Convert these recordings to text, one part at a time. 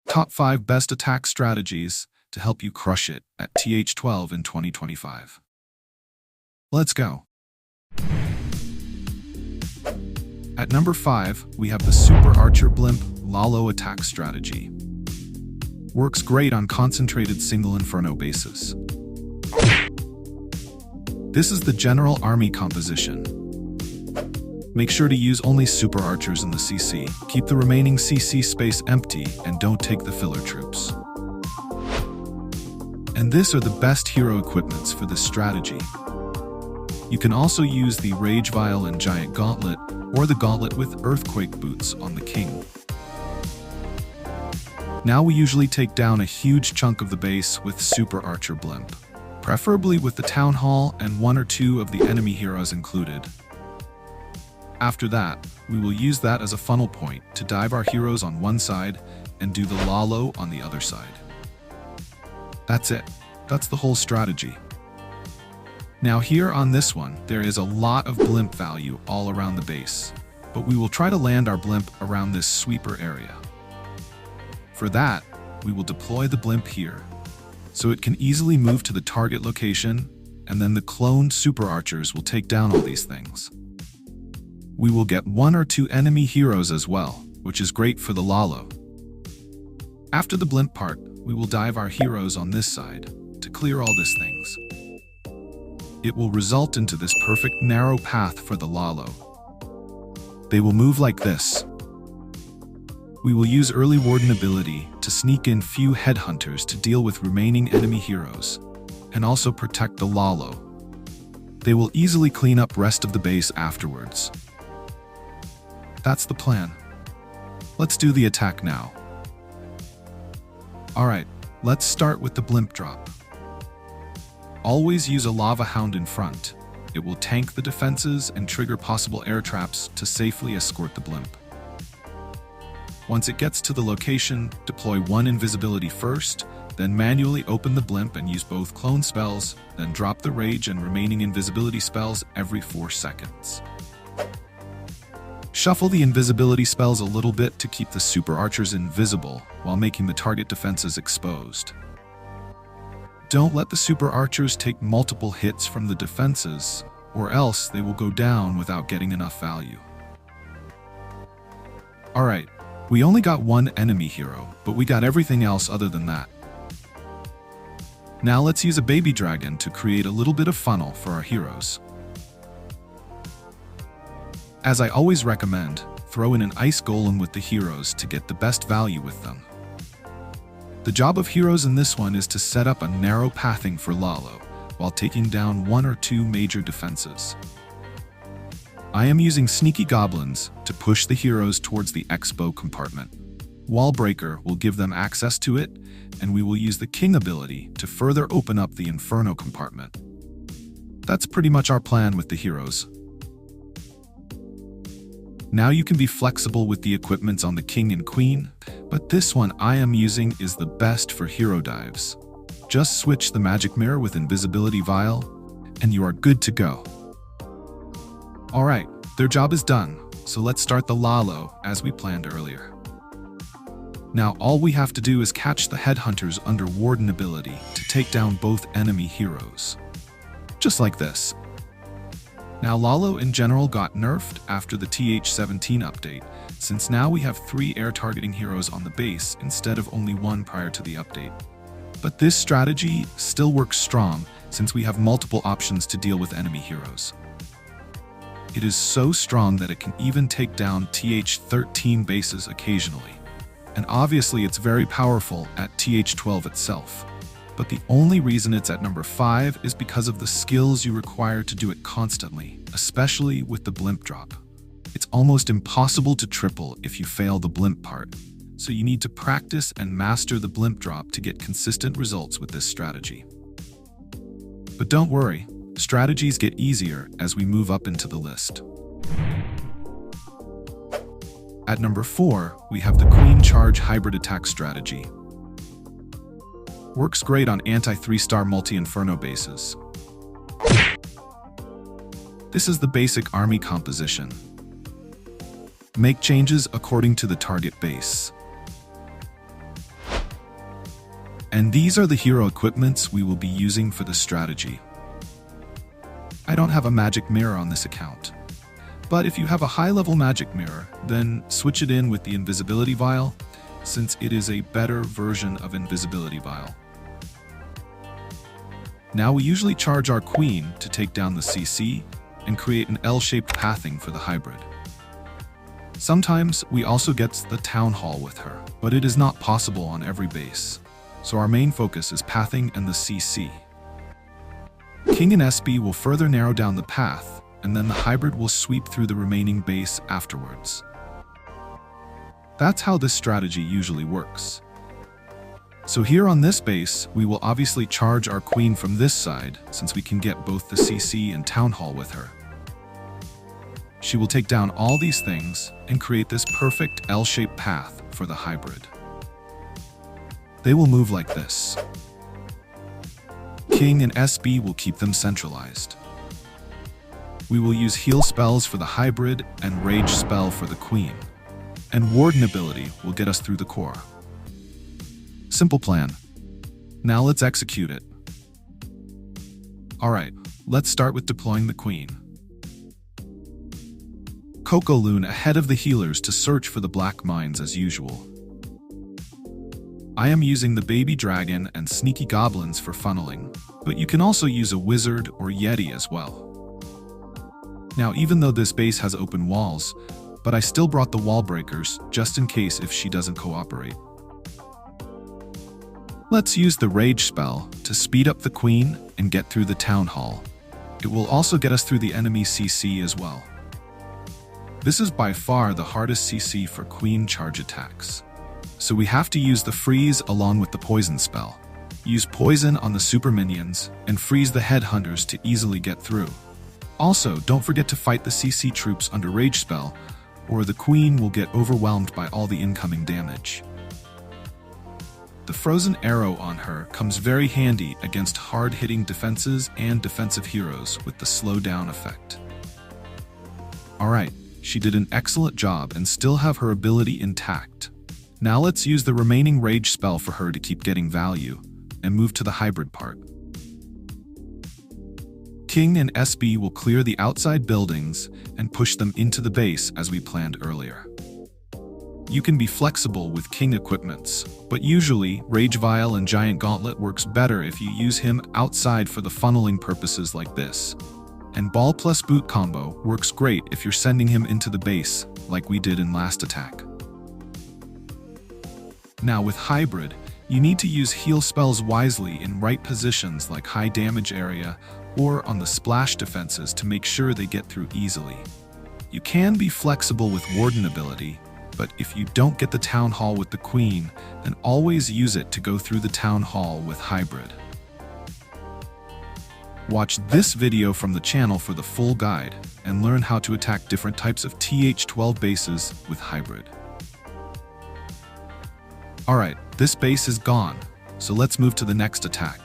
Top 5 best attack strategies to help you crush it at TH12 in 2025. Let's go. At number 5, we have the Super Archer Blimp Lalo attack strategy. Works great on concentrated single Inferno bases. This is the general army composition. Make sure to use only super archers in the CC. Keep the remaining CC space empty and don't take the filler troops. And these are the best hero equipments for this strategy. You can also use the Rage Vial and Giant Gauntlet, or the Gauntlet with Earthquake Boots on the King. Now we usually take down a huge chunk of the base with Super Archer Blimp, preferably with the Town Hall and 1 or 2 of the enemy heroes included. After that, we will use that as a funnel point to dive our heroes on one side and do the Lalo on the other side. That's it. That's the whole strategy. Now here on this one, there is a lot of blimp value all around the base, but we will try to land our blimp around this sweeper area. For that, we will deploy the blimp here, so it can easily move to the target location, and then the cloned super archers will take down all these things. We will get 1 or 2 enemy heroes as well, which is great for the Lalo. After the blimp part, we will dive our heroes on this side to clear all these things. It will result into this perfect narrow path for the Lalo. They will move like this. We will use early warden ability to sneak in few headhunters to deal with remaining enemy heroes, and also protect the Lalo. They will easily clean up rest of the base afterwards. That's the plan. Let's do the attack now. Alright, let's start with the blimp drop. Always use a lava hound in front. It will tank the defenses and trigger possible air traps to safely escort the blimp. Once it gets to the location, deploy 1 invisibility first, then manually open the blimp and use both clone spells, then drop the rage and remaining invisibility spells every 4 seconds. Shuffle the invisibility spells a little bit to keep the super archers invisible while making the target defenses exposed. Don't let the super archers take multiple hits from the defenses, or else they will go down without getting enough value. Alright, we only got 1 enemy hero, but we got everything else other than that. Now let's use a baby dragon to create a little bit of funnel for our heroes. As I always recommend, throw in an ice golem with the heroes to get the best value with them. The job of heroes in this one is to set up a narrow pathing for Lalo, while taking down 1 or 2 major defenses. I am using sneaky goblins to push the heroes towards the expo compartment. Wall Breaker will give them access to it, and we will use the King ability to further open up the Inferno compartment. That's pretty much our plan with the heroes. Now you can be flexible with the equipments on the King and Queen, but this one I am using is the best for hero dives. Just switch the magic mirror with invisibility vial, and you are good to go. Alright, their job is done, so let's start the Lalo as we planned earlier. Now all we have to do is catch the headhunters under warden ability to take down both enemy heroes. Just like this. Now Lalo in general got nerfed after the TH17 update, since now we have 3 air targeting heroes on the base instead of only 1 prior to the update. But this strategy still works strong since we have multiple options to deal with enemy heroes. It is so strong that it can even take down TH13 bases occasionally. And obviously it's very powerful at TH12 itself. But the only reason it's at number 5 is because of the skills you require to do it constantly, especially with the blimp drop. It's almost impossible to triple if you fail the blimp part, so you need to practice and master the blimp drop to get consistent results with this strategy. But don't worry, strategies get easier as we move up into the list. At number 4, we have the Queen Charge Hybrid Attack Strategy. Works great on anti-3-star multi-inferno bases. This is the basic army composition. Make changes according to the target base. And these are the hero equipments we will be using for this strategy. I don't have a magic mirror on this account. But if you have a high-level magic mirror, then switch it in with the invisibility vial, since it is a better version of invisibility vial. Now we usually charge our queen to take down the CC and create an L-shaped pathing for the hybrid. Sometimes we also get the town hall with her, but it is not possible on every base. So our main focus is pathing and the CC. King and SB will further narrow down the path, and then the hybrid will sweep through the remaining base afterwards. That's how this strategy usually works. So here on this base, we will obviously charge our queen from this side, since we can get both the CC and town hall with her. She will take down all these things and create this perfect L-shaped path for the hybrid. They will move like this. King and SB will keep them centralized. We will use heal spells for the hybrid and rage spell for the queen. And warden ability will get us through the core. Simple plan. Now let's execute it. Alright, let's start with deploying the queen. Coco Loon ahead of the healers to search for the black mines as usual. I am using the baby dragon and sneaky goblins for funneling, but you can also use a wizard or yeti as well. Now even though this base has open walls, but I still brought the wall breakers just in case if she doesn't cooperate. Let's use the rage spell to speed up the queen and get through the town hall. It will also get us through the enemy CC as well. This is by far the hardest CC for queen charge attacks. So we have to use the freeze along with the poison spell. Use poison on the super minions and freeze the headhunters to easily get through. Also, don't forget to fight the CC troops under rage spell, or the queen will get overwhelmed by all the incoming damage. The frozen arrow on her comes very handy against hard-hitting defenses and defensive heroes with the slowdown effect. Alright, she did an excellent job and still have her ability intact. Now let's use the remaining rage spell for her to keep getting value, and move to the hybrid part. King and SB will clear the outside buildings and push them into the base as we planned earlier. You can be flexible with King equipments, but usually Rage Vial and Giant Gauntlet works better if you use him outside for the funneling purposes like this. And Ball plus Boot combo works great if you're sending him into the base, like we did in last attack. Now with Hybrid, you need to use heal spells wisely in right positions like high damage area or on the splash defenses to make sure they get through easily. You can be flexible with Warden ability, but if you don't get the Town Hall with the Queen, then always use it to go through the Town Hall with Hybrid. Watch this video from the channel for the full guide and learn how to attack different types of Th12 bases with Hybrid. Alright, this base is gone, so let's move to the next attack.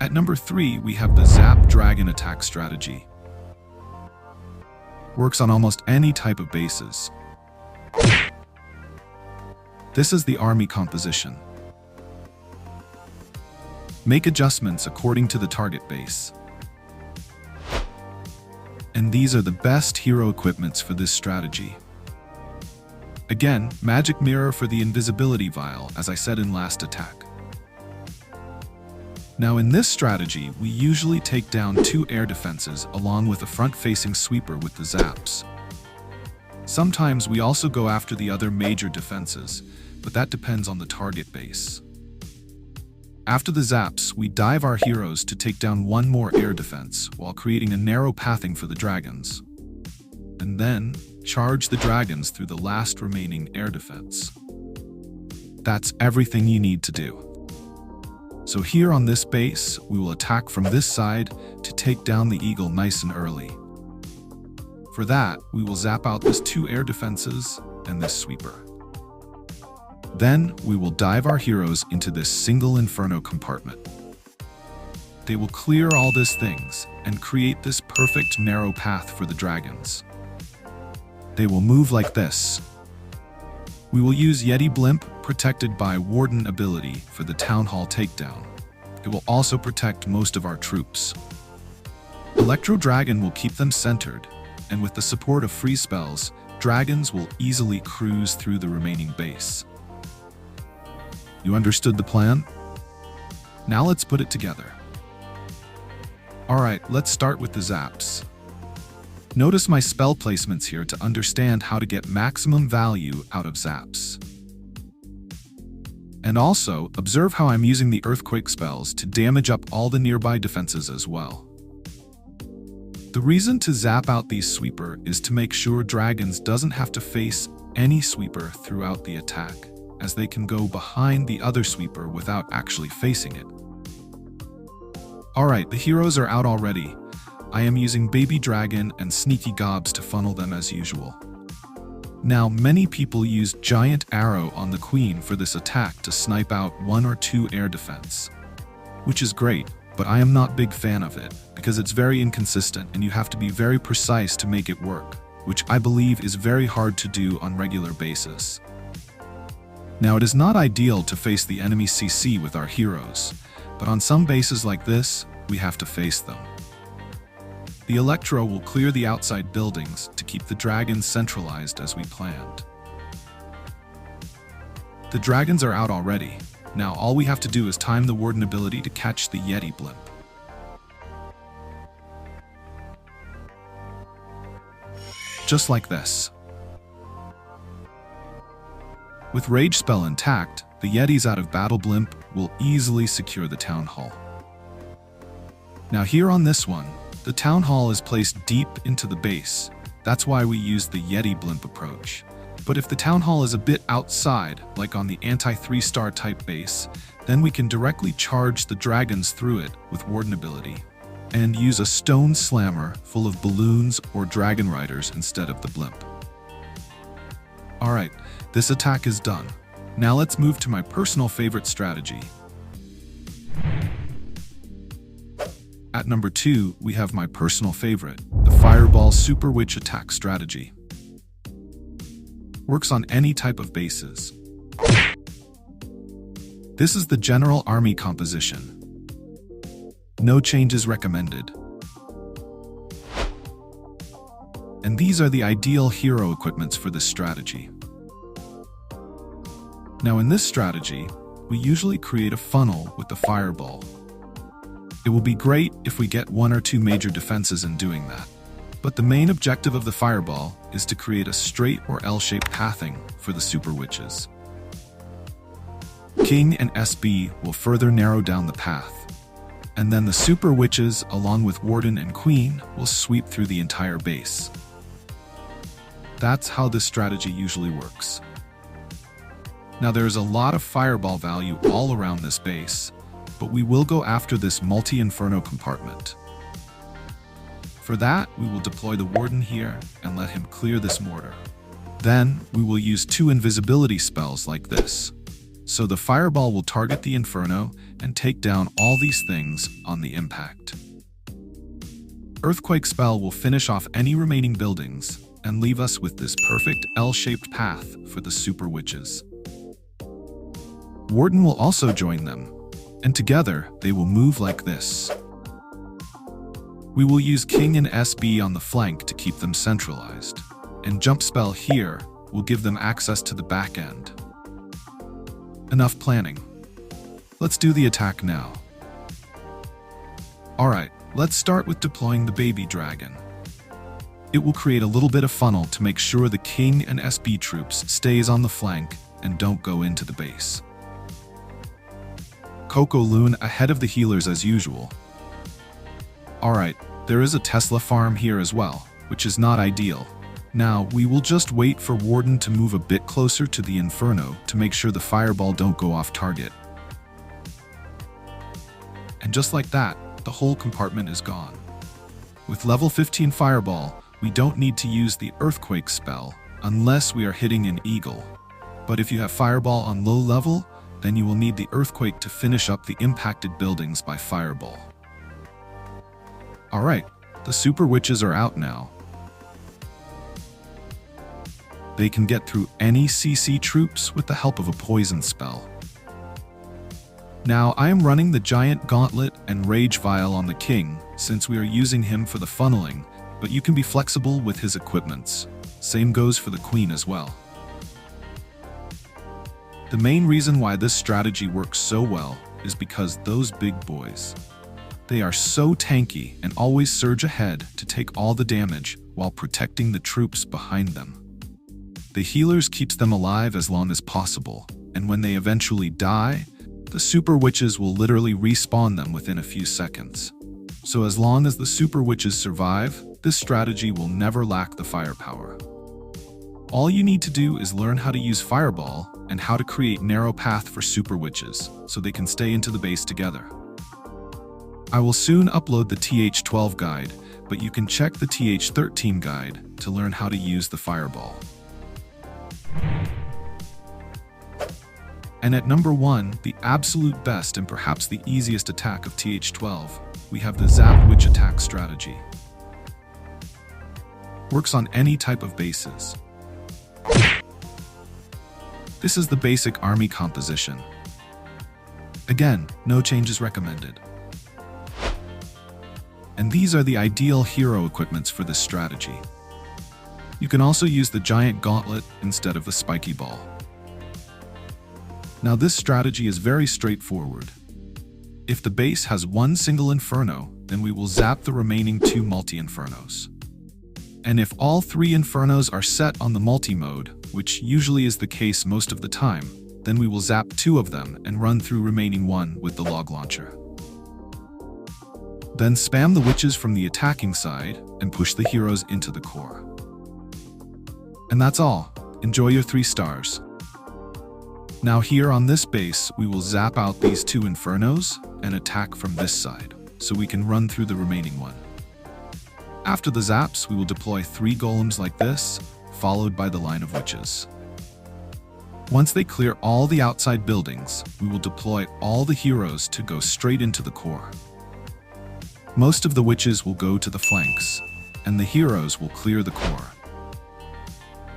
At number 3, we have the Zap Dragon attack strategy. Works on almost any type of bases. This is the army composition. Make adjustments according to the target base. And these are the best hero equipments for this strategy. Again, Magic Mirror for the Invisibility Vial, as I said in last attack. Now in this strategy, we usually take down 2 air defenses along with a front-facing sweeper with the zaps. Sometimes we also go after the other major defenses, but that depends on the target base. After the zaps, we dive our heroes to take down 1 more air defense while creating a narrow pathing for the dragons. And then, charge the dragons through the last remaining air defense. That's everything you need to do. So here on this base, we will attack from this side to take down the eagle nice and early. For that, we will zap out this 2 air defenses and this sweeper. Then, we will dive our heroes into this single inferno compartment. They will clear all these things and create this perfect narrow path for the dragons. They will move like this. We will use Yeti Blimp, protected by Warden ability, for the Town Hall takedown. It will also protect most of our troops. Electro Dragon will keep them centered, and with the support of free spells, dragons will easily cruise through the remaining base. You understood the plan? Now let's put it together. Alright, let's start with the zaps. Notice my spell placements here to understand how to get maximum value out of zaps. And also, observe how I'm using the earthquake spells to damage up all the nearby defenses as well. The reason to zap out these sweeper is to make sure dragons doesn't have to face any sweeper throughout the attack, as they can go behind the other sweeper without actually facing it. Alright, the heroes are out already. I am using Baby Dragon and Sneaky Gobs to funnel them as usual. Now, many people use Giant Arrow on the Queen for this attack to snipe out 1 or 2 air defense, which is great, but I am not a big fan of it, because it's very inconsistent and you have to be very precise to make it work, which I believe is very hard to do on regular basis. Now, it is not ideal to face the enemy CC with our heroes, but on some bases like this, we have to face them. The Electro will clear the outside buildings to keep the dragons centralized as we planned. The dragons are out already. Now all we have to do is time the Warden ability to catch the Yeti Blimp. Just like this. With Rage spell intact, the Yeti's out of battle Blimp will easily secure the Town Hall. Now here on this one, the Town Hall is placed deep into the base. That's why we use the Yeti Blimp approach. But if the Town Hall is a bit outside, like on the anti-3-star type base, then we can directly charge the dragons through it with Warden ability, and use a stone slammer full of balloons or dragon riders instead of the blimp. Alright, this attack is done. Now let's move to my personal favorite strategy. At number 2, we have my personal favorite, the Fireball Super Witch attack strategy. Works on any type of bases. This is the general army composition. No changes recommended. And these are the ideal hero equipments for this strategy. Now in this strategy, we usually create a funnel with the fireball. It will be great if we get 1 or 2 major defenses in doing that. But the main objective of the fireball is to create a straight or L-shaped pathing for the super witches. King and SB will further narrow down the path, and then the super witches along with Warden and Queen will sweep through the entire base. That's how this strategy usually works. Now there is a lot of fireball value all around this base, but we will go after this multi-inferno compartment. For that, we will deploy the Warden here and let him clear this mortar. Then, we will use 2 invisibility spells like this. So the fireball will target the inferno and take down all these things on the impact. Earthquake spell will finish off any remaining buildings and leave us with this perfect L-shaped path for the super witches. Warden will also join them, and together they will move like this. We will use King and SB on the flank to keep them centralized, and Jump Spell here will give them access to the back end. Enough planning. Let's do the attack now. Alright, let's start with deploying the Baby Dragon. It will create a little bit of funnel to make sure the King and SB troops stays on the flank and don't go into the base. Coco Loon ahead of the healers as usual. Alright, there is a Tesla farm here as well, which is not ideal. Now, we will just wait for Warden to move a bit closer to the Inferno to make sure the fireball don't go off target. And just like that, the whole compartment is gone. With level 15 fireball, we don't need to use the Earthquake spell unless we are hitting an eagle. But if you have fireball on low level, then you will need the Earthquake to finish up the impacted buildings by fireball. Alright, the super witches are out now. They can get through any CC troops with the help of a poison spell. Now I am running the Giant Gauntlet and Rage Vial on the King since we are using him for the funneling, but you can be flexible with his equipments. Same goes for the Queen as well. The main reason why this strategy works so well is because those big boys. They are so tanky and always surge ahead to take all the damage while protecting the troops behind them. The healers keeps them alive as long as possible, and when they eventually die, the super witches will literally respawn them within a few seconds. So as long as the super witches survive, this strategy will never lack the firepower. All you need to do is learn how to use Fireball and how to create narrow path for super witches so they can stay into the base together. I will soon upload the TH12 guide, but you can check the TH13 guide to learn how to use the Fireball. And at number 1, the absolute best and perhaps the easiest attack of TH12, we have the Zap Witch attack strategy. Works on any type of bases. This is the basic army composition. Again, no changes recommended. And these are the ideal hero equipments for this strategy. You can also use the Giant Gauntlet instead of the Spiky Ball. Now this strategy is very straightforward. If the base has one single Inferno, then we will zap the remaining 2 multi-Infernos. And if all 3 Infernos are set on the multi-mode, which usually is the case most of the time, then we will zap 2 of them and run through remaining 1 with the log launcher. Then spam the witches from the attacking side and push the heroes into the core. And that's all. Enjoy your 3 stars. Now here on this base, we will zap out these 2 Infernos and attack from this side, so we can run through the remaining 1. After the zaps, we will deploy 3 golems like this, followed by the line of witches. Once they clear all the outside buildings, we will deploy all the heroes to go straight into the core. Most of the witches will go to the flanks, and the heroes will clear the core.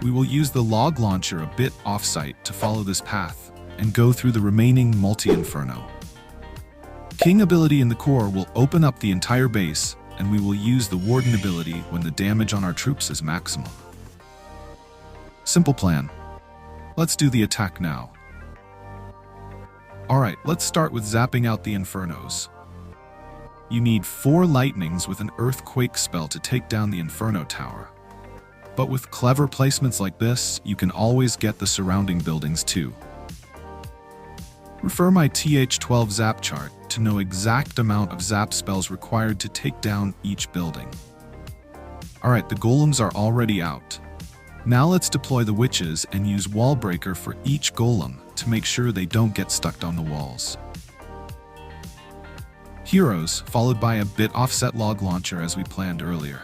We will use the log launcher a bit off-site to follow this path and go through the remaining multi-inferno. King ability in the core will open up the entire base, and we will use the Warden ability when the damage on our troops is maximum. Simple plan. Let's do the attack now. Alright, let's start with zapping out the Infernos. You need 4 lightnings with an earthquake spell to take down the Inferno Tower. But with clever placements like this, you can always get the surrounding buildings too. Refer my TH12 zap chart to know exact amount of zap spells required to take down each building. Alright, the golems are already out. Now let's deploy the witches and use wall breaker for each golem to make sure they don't get stuck on the walls. Heroes, followed by a bit offset log launcher as we planned earlier.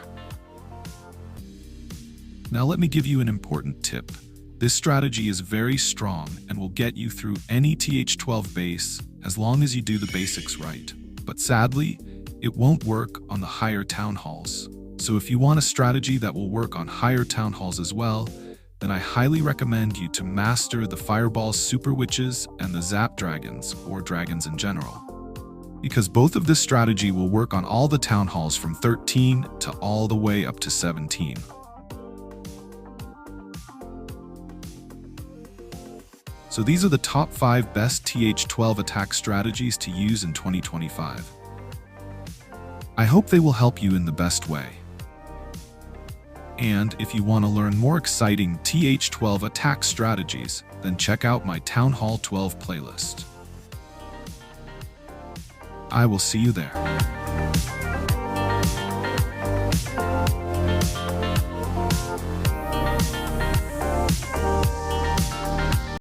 Now let me give you an important tip. This strategy is very strong and will get you through any TH12 base as long as you do the basics right. But sadly, it won't work on the higher town halls. So if you want a strategy that will work on higher town halls as well, then I highly recommend you to master the Fireball Super Witches and the Zap Dragons, or dragons in general. Because both of this strategy will work on all the town halls from 13 to all the way up to 17. So these are the top 5 best TH12 attack strategies to use in 2025. I hope they will help you in the best way. And if you want to learn more exciting TH12 attack strategies, then check out my Town Hall 12 playlist. I will see you there.